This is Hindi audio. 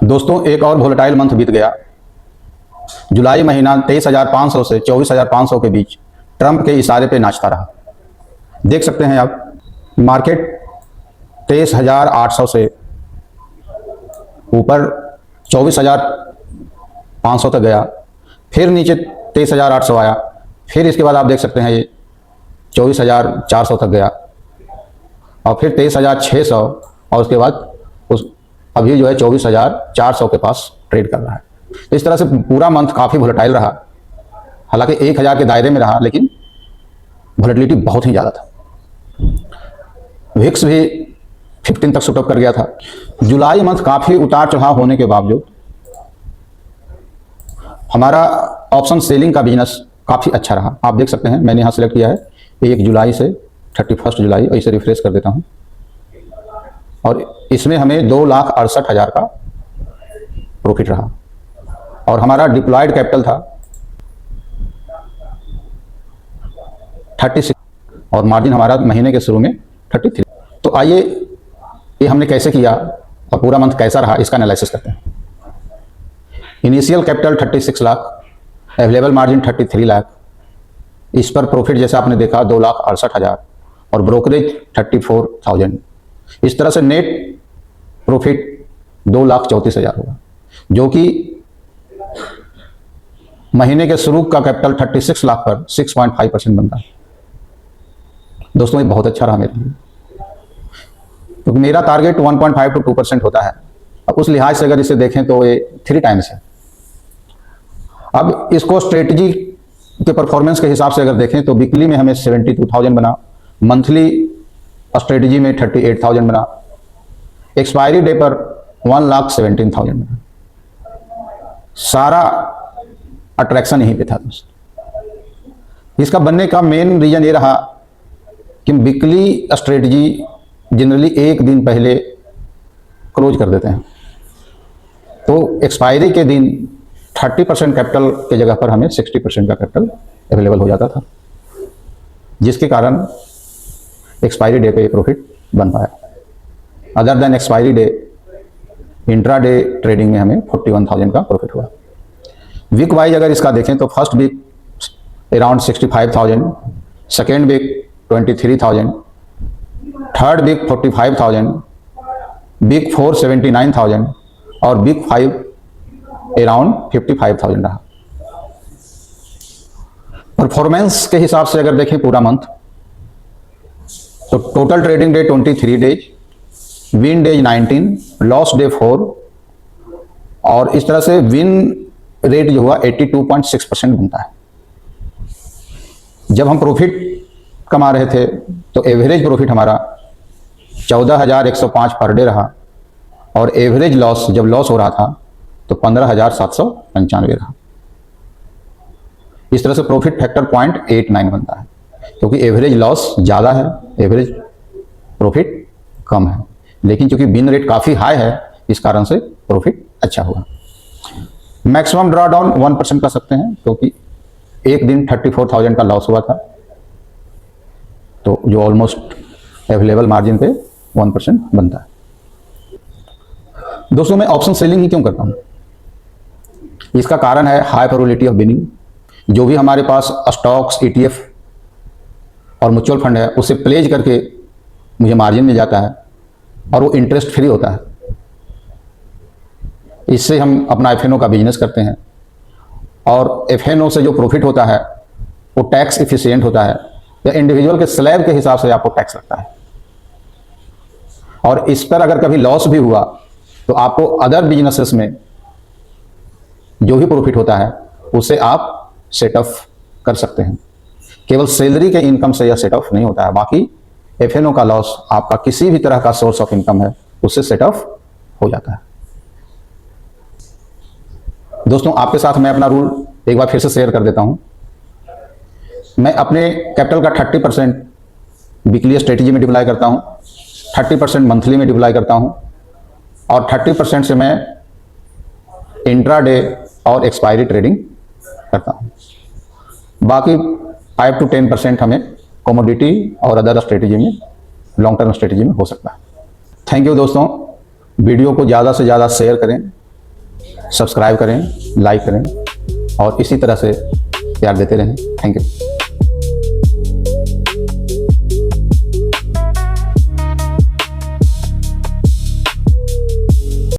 दोस्तों, एक और वोलेटाइल मंथ बीत गया। जुलाई महीना 23,500 से 24,500 के बीच ट्रंप के इशारे पे नाचता रहा। देख सकते हैं आप, मार्केट 23,800 से ऊपर 24,500 तक गया, फिर नीचे 23,800 आया, फिर इसके बाद आप देख सकते हैं ये 24,400 तक गया और फिर 23,600 और उसके बाद अभी जो है 24,400 के पास ट्रेड कर रहा है। तो इस तरह से पूरा मंथ काफ़ी वोलेटाइल रहा। हालांकि 1,000 के दायरे में रहा, लेकिन वोलेटिलिटी बहुत ही ज़्यादा था। विक्स भी 15 तक शूट अप कर गया था। जुलाई मंथ काफ़ी उतार चढ़ाव होने के बावजूद हमारा ऑप्शन सेलिंग का बिजनेस काफ़ी अच्छा रहा। आप देख सकते हैं, मैंने यहाँ सेलेक्ट किया है 1 जुलाई से 31 जुलाई, और इसे रिफ्रेश कर देता हूँ और इसमें हमें 2,68,000 का प्रॉफिट रहा और हमारा डिप्लॉयड कैपिटल था 36 और मार्जिन हमारा महीने के शुरू में 33। तो आइए ये हमने कैसे किया और पूरा मंथ कैसा रहा, इसका एनालिसिस करते हैं। Initial capital 36 lakh, available margin 33 lakh, इस पर प्रॉफिट जैसा आपने देखा 2,68,000 और ब्रोकरेज 34,000। इस तरह से नेट प्रॉफिट 2,34,000 होगा, जो कि महीने के शुरू का कैपिटल 36 लाख पर 6.5% बनता है। दोस्तों, ये बहुत अच्छा रहा मेरे लिए, क्योंकि मेरा टारगेट 1.5 to 2% होता है। अब उस लिहाज से अगर इसे देखें तो ये 3 टाइम्स है। अब इसको स्ट्रेटजी के परफॉर्मेंस के हिसाब से अगर देखें तो वीकली में हमें 72,000 बना, मंथली स्ट्रेटजी में 38,000 बना, एक्सपायरी डे पर 1,17,000 बना। सारा अट्रैक्शन यहीं पे था दोस्तों। इसका बनने का मेन रीजन ये रहा कि वीकली स्ट्रेटजी जनरली एक दिन पहले क्लोज कर देते हैं, तो एक्सपायरी के दिन 30% कैपिटल के जगह पर हमें 60% का कैपिटल अवेलेबल हो जाता था, जिसके कारण एक्सपायरी डे पे प्रॉफिट बन पाया। Other than expiry day, intra day trading में हमें 41,000 का प्रॉफिट हुआ। वीक वाइज अगर इसका देखें तो first week around 65,000, second week 23,000, third week 45,000, week 4 79,000 और वीक 5 अराउंड 55,000 रहा। परफॉर्मेंस के हिसाब से अगर देखें पूरा मंथ, तो total trading day 23 days, win days 19, loss day 4 और इस तरह से विन रेट जो हुआ 82.6% बनता है। जब हम प्रॉफिट कमा रहे थे तो एवरेज प्रॉफिट हमारा 14,105 पर डे रहा और एवरेज लॉस जब लॉस हो रहा था तो 15,795 रहा। इस तरह से प्रॉफिट फैक्टर 0.89 बनता है, क्योंकि एवरेज लॉस ज़्यादा है, एवरेज प्रॉफिट कम है, लेकिन चूंकि विन रेट काफ़ी हाई है इस कारण से प्रॉफिट अच्छा हुआ। मैक्सिमम ड्रॉ डाउन 1% कर सकते हैं, क्योंकि एक दिन 34,000 का लॉस हुआ था, तो जो ऑलमोस्ट अवेलेबल मार्जिन पे 1% बनता है। दोस्तों, मैं ऑप्शन सेलिंग ही क्यों करता हूं? इसका कारण है हाई प्रोबेबिलिटी ऑफ विनिंग। जो भी हमारे पास स्टॉक्स, ETF और म्यूचुअल फंड है, उसे प्लेज करके मुझे मार्जिन मिल जाता है और वो इंटरेस्ट फ्री होता है। इससे हम अपना FNO का बिजनेस करते हैं और FNO से जो प्रॉफिट होता है वो टैक्स इफिशिएंट होता है, या इंडिविजुअल के स्लैब के हिसाब से आपको टैक्स लगता है। और इस पर अगर कभी लॉस भी हुआ तो आपको अदर बिजनेसेस में जो भी प्रॉफिट होता है उसे आप सेट ऑफ कर सकते हैं। केवल सैलरी के इनकम से यह सेट ऑफ नहीं होता है, बाकी FNO का लॉस आपका किसी भी तरह का सोर्स ऑफ इनकम है उससे सेट ऑफ हो जाता है। दोस्तों, आपके साथ मैं अपना रूल एक बार फिर से शेयर कर देता हूं। मैं अपने कैपिटल का 30% वीकली स्ट्रेटजी में डिप्लॉय करता हूं, 30% मंथली में डिप्लॉय करता हूं और 30% से मैं इंट्रा डे और एक्सपायरी ट्रेडिंग करता हूं। बाकी 5 to 10% हमें कमोडिटी और अदर स्ट्रेटजी में, लॉन्ग टर्म स्ट्रेटजी में हो सकता है। थैंक यू दोस्तों। वीडियो को ज़्यादा से ज़्यादा शेयर करें, सब्सक्राइब करें, लाइक करें और इसी तरह से प्यार देते रहें। Thank you.